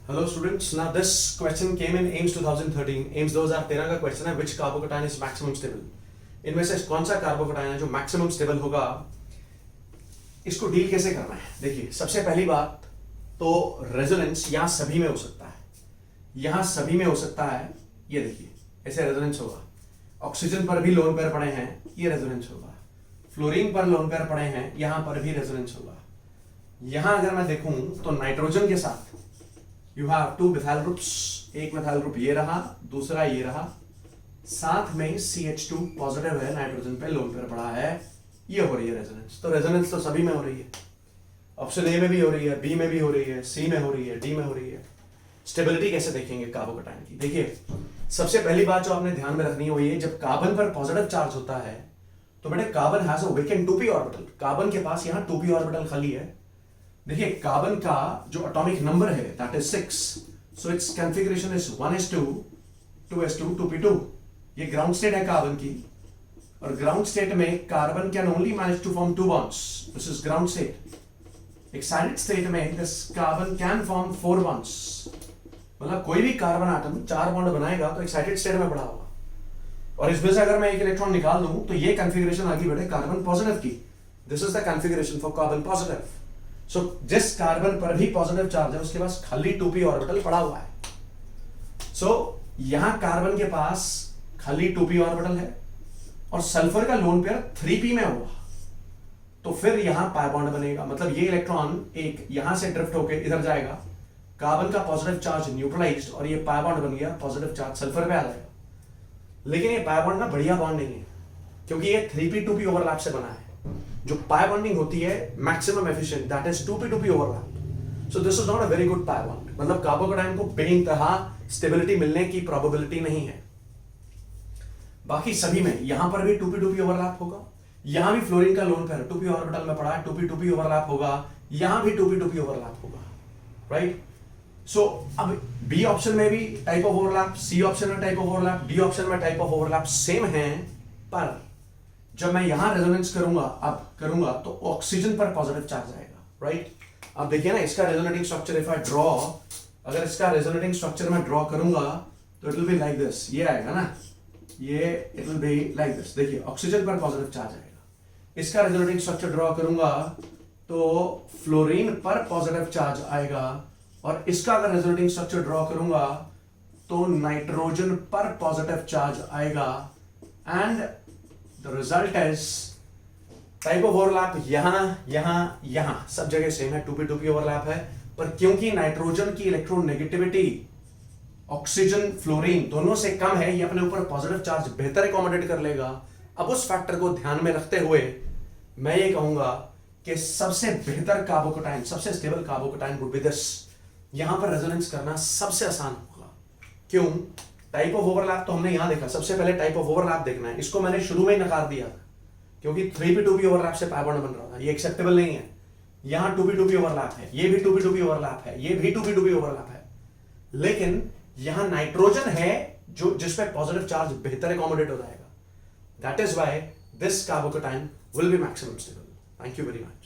Hello students, now this question came in AIMS 2013. AIMS 2013 का question है which carbocation is maximum stable. इनमें से कौन सा कार्बोकटाइन है जो मैक्सिमम स्टेबल होगा, इसको डील कैसे करना है. देखिए, सबसे पहली बात तो रेजोनेंस यहाँ सभी में हो सकता है, यहाँ सभी में हो सकता है. ये देखिए ऐसे रेजोनेंस होगा. ऑक्सीजन पर भी लोन पेयर पड़े हैं, ये रेजोनेंस होगा. फ्लोरीन पर लोन पेयर पड़े हैं, यहाँ पर भी रेजोनेंस होगा. यहाँ अगर मैं देखूं तो नाइट्रोजन के साथ you have two methyl groups. एक मिथाइल ग्रुप ये रहा, दूसरा ये रहा, साथ में CH2 पॉजिटिव है, नाइट्रोजन पे लोन पेयर पड़ा है, ये हो रही है रेजोनेंस. तो रेजोनेंस तो सभी में हो रही है. ऑप्शन ए में भी हो रही है, बी में भी हो रही है, सी में हो रही है, डी में हो रही है. स्टेबिलिटी कैसे देखेंगे कार्बोकटाइन की? देखिए, सबसे पहली बात जो आपने ध्यान में रखनी है वो ये, जब कार्बन पर पॉजिटिव चार्ज होता है तो बेटे carbon has a vacant 2p orbital. Carbon के पास यहाँ 2p ऑर्बिटल खाली है. देखिए, कार्बन का जो एटॉमिक नंबर है that is 6, so it's configuration is 1s2 2s2 2p2. ये ग्राउंड स्टेट है कार्बन की, और ग्राउंड स्टेट में carbon can only manage to form 2 bonds. This is ground state. Excited state में this carbon can form 4 bonds. मतलब कोई भी carbon atom 4 bond बनाएगा तो एक्साइटेड स्टेट में पड़ा होगा. और इसमें से अगर मैं एक इलेक्ट्रॉन निकाल दूं तो ये कॉन्फ़िगरेशन आ गई बेटे कार्बन पॉजिटिव की. This is the configuration for carbon positive. So जिस कार्बन पर भी पॉजिटिव चार्ज है उसके पास खाली 2p ऑर्बिटल पड़ा हुआ है. सो यहां कार्बन के पास खाली 2p ऑर्बिटल है और सल्फर का लोन पेयर 3p में हुआ, तो फिर यहां पाई बॉन्ड बनेगा. मतलब ये इलेक्ट्रॉन एक यहां से ड्रिफ्ट होकर इधर जाएगा, कार्बन का पॉजिटिव चार्ज न्यूट्रलाइज्ड और ये पाई बॉन्ड बन गया, पॉजिटिव चार्ज सल्फर पे आ जाएगा. लेकिन ये पाई बॉन्ड ना बढ़िया बॉन्ड नहीं है, क्योंकि ये 3p 2p ओवरलैप से बना है. जो पाई बॉन्डिंग होती है maximum efficient that is 2p 2p overlap. So this is not a very good pi bond. मतलब कार्बोकटाइन को बेइंतहा स्टेबिलिटी मिलने की प्रोबेबिलिटी नहीं है. बाकी सभी में यहां पर भी 2p 2p ओवरलैप होगा, यहां भी फ्लोरीन का लोन पेयर 2p ऑर्बिटल में पड़ा है, 2p 2p ओवरलैप होगा, यहां भी 2p 2p ओवरलैप होगा. राइट. सो अब बी ऑप्शन में भी type of overlap, C option में type of overlap, D option में टाइप ऑफ ओवरलैप सेम है. पर जब मैं यहां रेजोनेंस करूंगा तो ऑक्सीजन पर पॉजिटिव चार्ज आएगा. राइट. अब देखिए ना, इसका resonating structure if I draw, अगर इसका रेजोनेटिंग स्ट्रक्चर मैं ड्रॉ करूंगा तो it will be like this. ये आएगा ना, ये it will be like this. देखिए, ऑक्सीजन पर पॉजिटिव चार्ज आएगा. इसका रेजोनेटिंग स्ट्रक्चर ड्रॉ करूंगा तो फ्लोरीन पर पॉजिटिव चार्ज आएगा, और इसका अगर रेजोनेटिंग स्ट्रक्चर ड्रॉ करूंगा तो नाइट्रोजन पर पॉजिटिव चार्ज आएगा. And the result is type of overlap यहां सब जगह सेम है, 2p 2p ओवरलैप है. पर क्योंकि नाइट्रोजन की इलेक्ट्रोनेगेटिविटी ऑक्सीजन फ्लोरीन दोनों से कम है, ये अपने ऊपर पॉजिटिव चार्ज बेहतर एकोमोडेट कर लेगा. अब उस फैक्टर को ध्यान में रखते हुए मैं ये कहूंगा कि सबसे बेहतर कार्बोकटाइन, सबसे स्टेबल कार्बोकटाइन वुड बी दिस. यहां पर रेजोनेंस करना सबसे आसान होगा. क्यों? टाइप ऑफ ओवरलैप तो हमने यहां देखा. सबसे पहले टाइप ऑफ ओवरलैप देखना है. इसको मैंने शुरू में ही नकार दिया था, क्योंकि 3p 2p ओवरलैप से पाई बॉन्ड बन रहा था, ये एक्सेप्टेबल नहीं है. यहां 2p 2p ओवरलैप है, ये भी 2p 2p ओवरलैप है, ये भी 2p 2p ओवरलैप है. लेकिन यहां नाइट्रोजन है जो जिसपे पॉजिटिव चार्ज बेहतर एकोमोडेट हो जाएगा. That is why this कार्बोकटाइन will be maximum stable. Thank you very much.